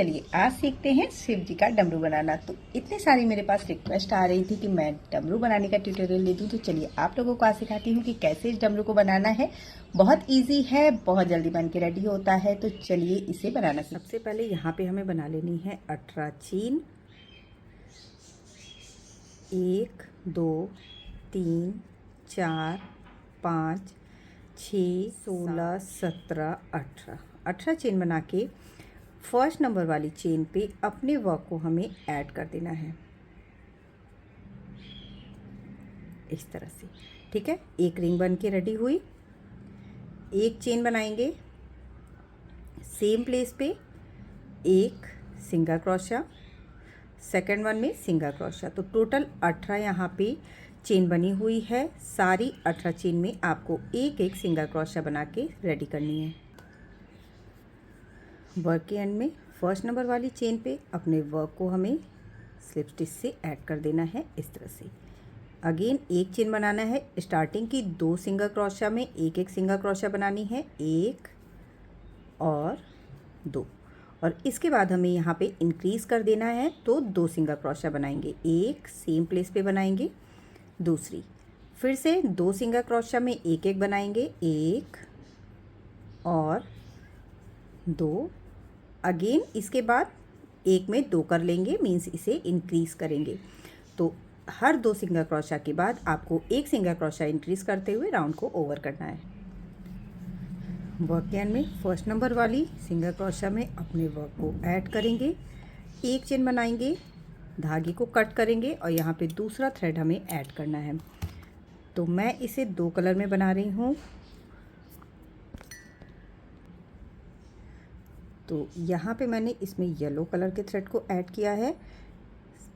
चलिए आज सीखते हैं शिव जी का डमरू बनाना। तो इतने सारी मेरे पास रिक्वेस्ट आ रही थी कि मैं डमरू बनाने का ट्यूटोरियल ले दूं, तो चलिए आप लोगों को आज सिखाती हूँ कि कैसे इस डमरू को बनाना है। बहुत इजी है, बहुत जल्दी बन के रेडी होता है। तो चलिए इसे बनाना। सबसे पहले यहाँ पे हमें बना लेनी है 18 चेन। 1 2 3 4 5 6 16 17 18 चेन बना के फर्स्ट नंबर वाली चेन पे अपने वर्क को हमें ऐड कर देना है इस तरह से। ठीक है, एक रिंग बन के रेडी हुई। एक चेन बनाएंगे, सेम प्लेस पे एक सिंगल क्रोशिया, सेकंड वन में सिंगल क्रोशिया। तो टोटल 18 यहाँ पे चेन बनी हुई है। सारी 18 चेन में आपको एक एक सिंगल क्रोशिया बना के रेडी करनी है। वर्क के एंड में फर्स्ट नंबर वाली चेन पे अपने वर्क को हमें स्लिप स्टिच से ऐड कर देना है इस तरह से। अगेन एक चेन बनाना है। स्टार्टिंग की 2 सिंगल क्रोशिया में एक एक सिंगल क्रोशिया बनानी है, 1 और 2। और इसके बाद हमें यहाँ पे इंक्रीज़ कर देना है, तो 2 सिंगल क्रोशिया बनाएंगे। एक सेम प्लेस पे बनाएंगे, दूसरी फिर से 2 सिंगल क्रोशिया में एक एक बनाएंगे, 1 और 2। अगेन इसके बाद एक में 2 कर लेंगे, मीन्स इसे इंक्रीज़ करेंगे। तो हर 2 सिंगल क्रोशिया के बाद आपको एक सिंगल क्रोशिया इंक्रीज़ करते हुए राउंड को ओवर करना है। वर्क के एंड में फर्स्ट नंबर वाली सिंगल क्रोशिया में अपने वर्क को ऐड करेंगे, एक चेन बनाएंगे, धागे को कट करेंगे और यहाँ पे दूसरा थ्रेड हमें ऐड करना है। तो मैं इसे 2 कलर में बना रही हूँ। तो यहाँ पे मैंने इसमें येलो कलर के थ्रेड को ऐड किया है।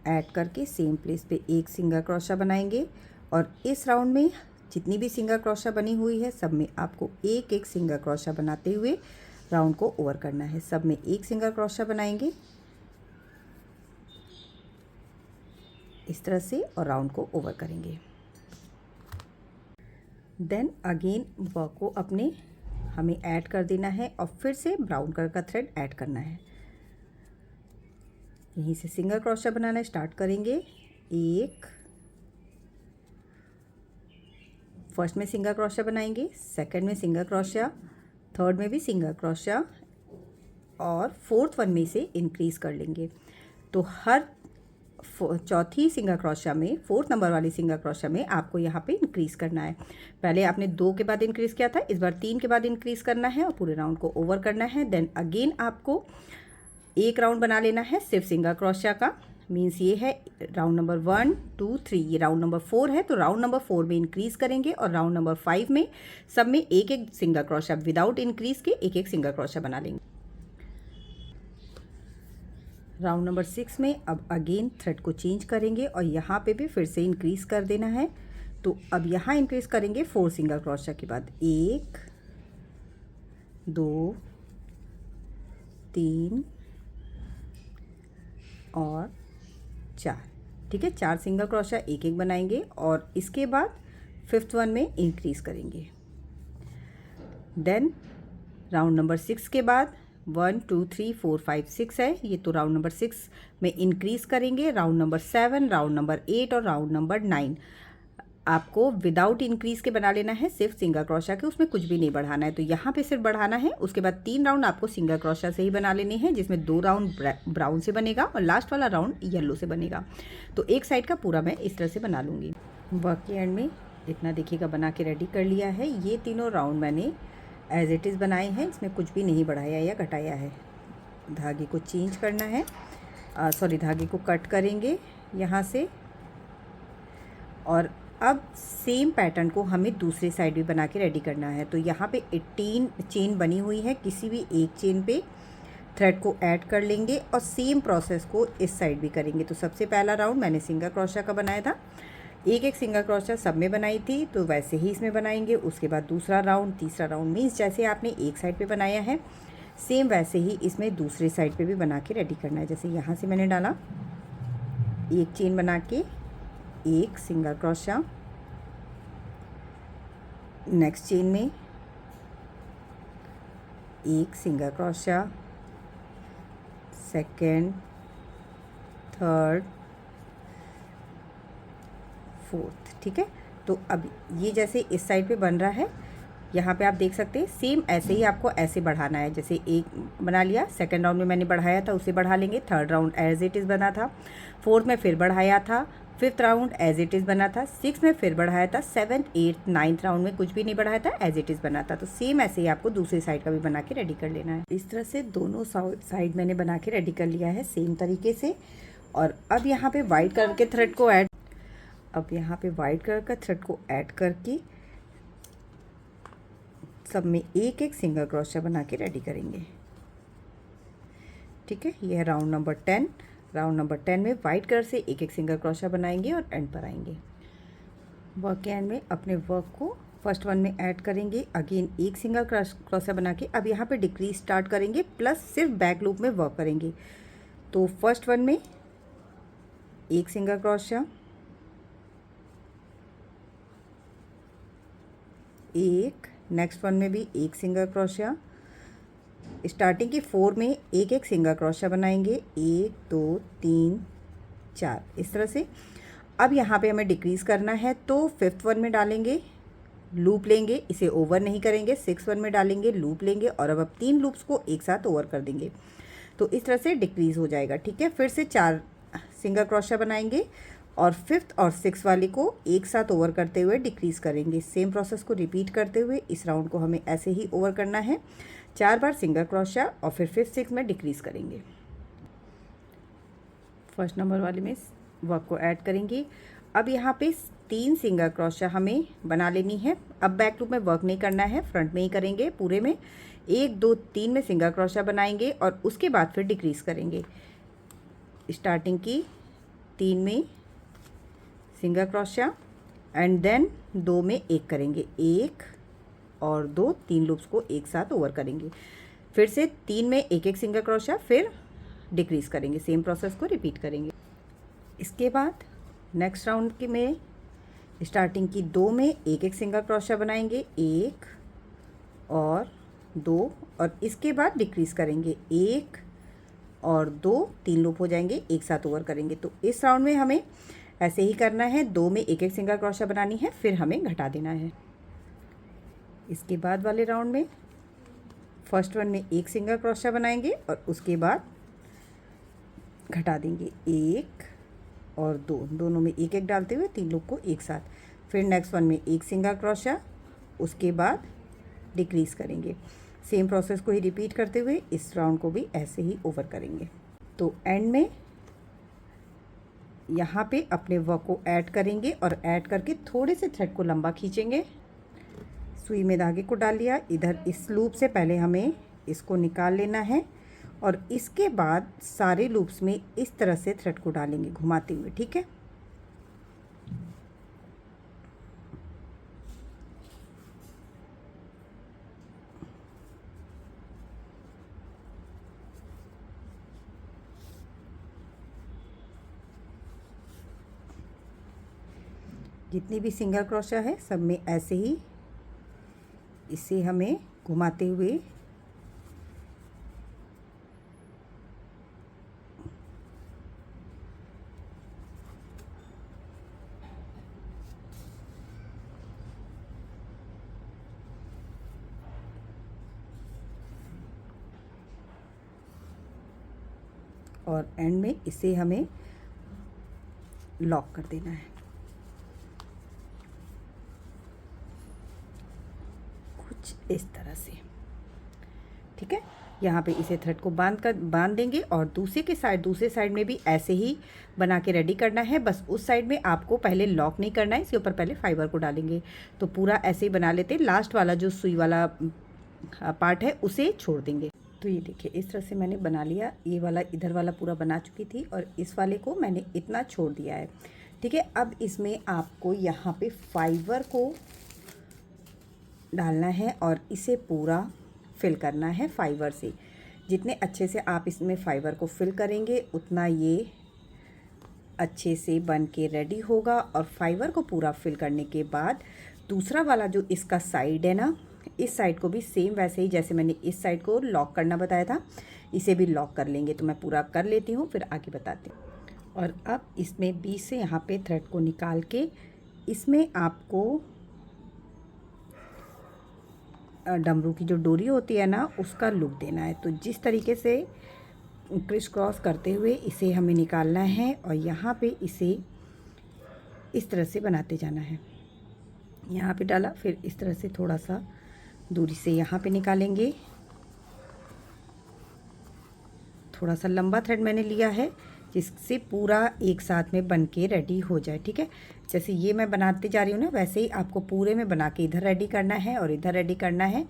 ऐड करके सेम प्लेस पे एक सिंगल क्रोशिया बनाएंगे और इस राउंड में जितनी भी सिंगल क्रोशिया बनी हुई है सब में आपको एक एक सिंगल क्रोशिया बनाते हुए राउंड को ओवर करना है। सब में एक सिंगल क्रोशिया बनाएंगे इस तरह से और राउंड को ओवर करेंगे। देन अगेन वर्क को अपने हमें ऐड कर देना है और फिर से ब्राउन कलर का थ्रेड ऐड करना है। यहीं से सिंगल क्रोशिया बनाना स्टार्ट करेंगे। एक फर्स्ट में सिंगल क्रोशिया बनाएंगे, सेकंड में सिंगल क्रोशिया, थर्ड में भी सिंगल क्रोशिया और फोर्थ वन में से इंक्रीज़ कर लेंगे। तो हर चौथी सिंगल क्रोशिया में, फोर्थ नंबर वाली सिंगल क्रोशिया में आपको यहाँ पे इंक्रीज़ करना है। पहले आपने 2 के बाद इंक्रीज़ किया था, इस बार 3 के बाद इंक्रीज़ करना है और पूरे राउंड को ओवर करना है। देन अगेन आपको एक राउंड बना लेना है सिर्फ सिंगल क्रोशिया का, मीन्स ये है राउंड नंबर 1 2 3। ये राउंड नंबर 4 है, तो राउंड नंबर 4 में इंक्रीज़ करेंगे और राउंड नंबर 5 में सब में एक एक सिंगल क्रोशिया विदाउट इंक्रीज़ के एक एक सिंगल क्रोशिया बना लेंगे। राउंड नंबर 6 में अब अगेन थ्रेड को चेंज करेंगे और यहाँ पे भी फिर से इंक्रीज़ कर देना है। तो अब यहाँ इंक्रीज़ करेंगे 4 सिंगल क्रोशिया के बाद, 1 2 3 और 4। ठीक है, 4 सिंगल क्रोशिया एक एक बनाएंगे और इसके बाद फिफ्थ वन में इंक्रीज़ करेंगे। देन राउंड नंबर 6 के बाद 1 2 3 4 5 6 है ये, तो राउंड नंबर 6 में इंक्रीज़ करेंगे। राउंड नंबर 7, राउंड नंबर 8 और राउंड नंबर 9 आपको विदाउट इंक्रीज़ के बना लेना है, सिर्फ सिंगल क्रोशिया के, उसमें कुछ भी नहीं बढ़ाना है। तो यहाँ पे सिर्फ बढ़ाना है। उसके बाद 3 राउंड आपको सिंगल क्रोशिया से ही बना लेने हैं, जिसमें 2 राउंड ब्राउन से बनेगा और लास्ट वाला राउंड येलो से बनेगा। तो एक साइड का पूरा मैं इस तरह से बना लूँगी। वर्क के एंड में इतना देखिएगा बना के रेडी कर लिया है। ये तीनों राउंड मैंने एज इट इज़ बनाए हैं, इसमें कुछ भी नहीं बढ़ाया या घटाया है। धागे को चेंज करना है, धागे को कट करेंगे यहाँ से और अब सेम पैटर्न को हमें दूसरी साइड भी बना के रेडी करना है। तो यहाँ पे 18 चेन बनी हुई है, किसी भी एक चेन पे थ्रेड को ऐड कर लेंगे और सेम प्रोसेस को इस साइड भी करेंगे। तो सबसे पहला राउंड मैंने सिंगल क्रोशिया का बनाया था, एक एक सिंगल क्रोशिया सब में बनाई थी, तो वैसे ही इसमें बनाएंगे। उसके बाद दूसरा राउंड, तीसरा राउंड, मीन्स जैसे आपने एक साइड पे बनाया है सेम वैसे ही इसमें दूसरे साइड पे भी बना के रेडी करना है। जैसे यहाँ से मैंने डाला, एक चेन बना के एक सिंगल क्रोशिया, नेक्स्ट चेन में एक single crochet, second, third, fourth. ठीक है, तो अब ये जैसे इस साइड पे बन रहा है, यहाँ पे आप देख सकते हैं सेम ऐसे ही आपको ऐसे बढ़ाना है। जैसे एक बना लिया, सेकंड राउंड में मैंने बढ़ाया था उसे बढ़ा लेंगे, third round as it is बना था, फोर्थ में फिर बढ़ाया था, fifth round as it is बना था, सिक्स में फिर बढ़ाया था, सेवन्थ, एट्थ, नाइन्थ राउंड में कुछ भी नहीं बढ़ाया था, एज इट इज़ बना था। तो सेम ऐसे ही आपको दूसरी साइड का भी बना के रेडी कर लेना है। इस तरह से दोनों साइड मैंने बना के रेडी कर लिया है सेम तरीके से। और अब यहाँ पे वाइट कलर के थ्रेड को ऐड करके सब में एक एक सिंगल क्रोशिया बना के रेडी करेंगे। ठीक है, यह है राउंड नंबर 10। राउंड नंबर 10 में वाइट कलर से एक एक सिंगल क्रोशिया बनाएंगे और एंड पर आएंगे। वर्क के एंड में अपने वर्क को फर्स्ट वन में ऐड करेंगे, अगेन एक सिंगल क्रोशिया बना के अब यहाँ पे डिक्रीज स्टार्ट करेंगे, प्लस सिर्फ बैक लूप में वर्क करेंगे। तो फर्स्ट वन में एक सिंगल क्रोशिया, एक, नेक्स्ट वन में भी एक सिंगल क्रोशिया, स्टार्टिंग की 4 में एक एक सिंगल क्रोशिया बनाएंगे, 1 2 3 4 इस तरह से। अब यहाँ पे हमें डिक्रीज करना है, तो फिफ्थ वन में डालेंगे, लूप लेंगे, इसे ओवर नहीं करेंगे, सिक्स वन में डालेंगे, लूप लेंगे, और अब 3 लूप्स को एक साथ ओवर कर देंगे। तो इस तरह से डिक्रीज हो जाएगा। ठीक है, फिर से 4 सिंगल क्रोशिया बनाएंगे और फिफ्थ और सिक्स वाली को एक साथ ओवर करते हुए डिक्रीज करेंगे। सेम प्रोसेस को रिपीट करते हुए इस राउंड को हमें ऐसे ही ओवर करना है, 4 बार सिंगल क्रोशिया और फिर फिफ्थ सिक्स में डिक्रीज करेंगे। फर्स्ट नंबर वाले में वर्क को ऐड करेंगे। अब यहाँ पे 3 सिंगल क्रोशिया हमें बना लेनी है। अब बैक लूप में वर्क नहीं करना है, फ्रंट में ही करेंगे। पूरे में 1 2 3 में सिंगल क्रोशिया बनाएंगे और उसके बाद फिर डिक्रीज करेंगे। स्टार्टिंग की 3 में सिंगल क्रोशिया एंड देन 2 में एक करेंगे, 1 और 2, 3 लूप्स को एक साथ ओवर करेंगे। फिर से 3 में एक एक सिंगल क्रोशिया, फिर डिक्रीज करेंगे। सेम प्रोसेस को रिपीट करेंगे। इसके बाद नेक्स्ट राउंड के में स्टार्टिंग की 2 में एक एक सिंगल क्रोशिया बनाएंगे, 1 और 2, और इसके बाद डिक्रीज करेंगे, 1 और 2, 3 लूप हो जाएंगे, एक साथ ओवर करेंगे। तो इस राउंड में हमें ऐसे ही करना है, 2 में एक एक सिंगल क्रोशिया बनानी है, फिर हमें घटा देना है। इसके बाद वाले राउंड में फर्स्ट वन में एक सिंगल क्रोशिया बनाएंगे और उसके बाद घटा देंगे, 1 और 2, दोनों में एक एक डालते हुए 3 लूप को एक साथ। फिर नेक्स्ट वन में एक सिंगल क्रोशिया, उसके बाद डिक्रीज करेंगे। सेम प्रोसेस को ही रिपीट करते हुए इस राउंड को भी ऐसे ही ओवर करेंगे। तो एंड में यहाँ पे अपने वर्क को ऐड करेंगे और ऐड करके थोड़े से थ्रेड को लंबा खींचेंगे, सुई में धागे को डाल लिया। इधर इस लूप से पहले हमें इसको निकाल लेना है और इसके बाद सारे लूप्स में इस तरह से थ्रेड को डालेंगे घुमाते हुए। ठीक है, जितनी भी सिंगल क्रोशिया है सब में ऐसे ही इसे हमें घुमाते हुए और एंड में इसे हमें लॉक कर देना है। कुछ इस तरह से। ठीक है, यहाँ पे इसे थ्रेड को बांध देंगे और दूसरे साइड में भी ऐसे ही बना के रेडी करना है। बस उस साइड में आपको पहले लॉक नहीं करना है, इसके ऊपर पहले फाइबर को डालेंगे। तो पूरा ऐसे ही बना लेते हैं, लास्ट वाला जो सुई वाला पार्ट है उसे छोड़ देंगे। तो ये देखिए इस तरह से मैंने बना लिया। ये वाला इधर वाला पूरा बना चुकी थी और इस वाले को मैंने इतना छोड़ दिया है। ठीक है, अब इसमें आपको यहाँ पे फाइबर को डालना है और इसे पूरा फिल करना है फाइबर से। जितने अच्छे से आप इसमें फाइबर को फिल करेंगे उतना ये अच्छे से बन के रेडी होगा। और फाइबर को पूरा फिल करने के बाद दूसरा वाला जो इसका साइड है ना, इस साइड को भी सेम वैसे ही जैसे मैंने इस साइड को लॉक करना बताया था, इसे भी लॉक कर लेंगे। तो मैं पूरा कर लेती हूँ, फिर आगे बताती हूँ। और अब इसमें बीच से यहाँ पे थ्रेड को निकाल के इसमें आपको डमरू की जो डोरी होती है ना, उसका लुक देना है। तो जिस तरीके से क्रिस क्रॉस करते हुए इसे हमें निकालना है और यहाँ पे इसे इस तरह से बनाते जाना है। यहाँ पे डाला, फिर इस तरह से थोड़ा सा दूरी से यहाँ पे निकालेंगे। थोड़ा सा लंबा थ्रेड मैंने लिया है जिससे पूरा एक साथ में बन के रेडी हो जाए, ठीक है। जैसे ये मैं बनाते जा रही हूँ ना, वैसे ही आपको पूरे में बना के इधर रेडी करना है और इधर रेडी करना है।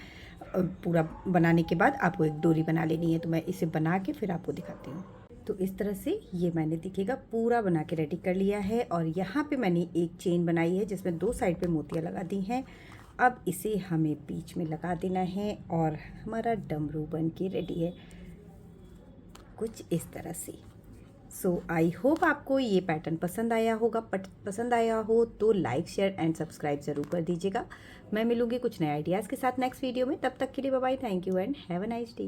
पूरा बनाने के बाद आपको एक डोरी बना लेनी है। तो मैं इसे बना के फिर आपको दिखाती हूँ। तो इस तरह से ये मैंने दिखेगा पूरा बना के रेडी कर लिया है। और यहाँ पे मैंने एक चेन बनाई है जिसमें 2 साइड पे मोतियाँ लगा दी हैं। अब इसे हमें बीच में लगा देना है और हमारा डमरू बन के रेडी है कुछ इस तरह से। सो आई होप आपको ये पैटर्न पसंद आया होगा। पसंद आया हो तो लाइक, शेयर एंड सब्सक्राइब ज़रूर कर दीजिएगा। मैं मिलूँगी कुछ नए आइडियाज़ के साथ नेक्स्ट वीडियो में। तब तक के लिए bye bye, thank you and have a nice day.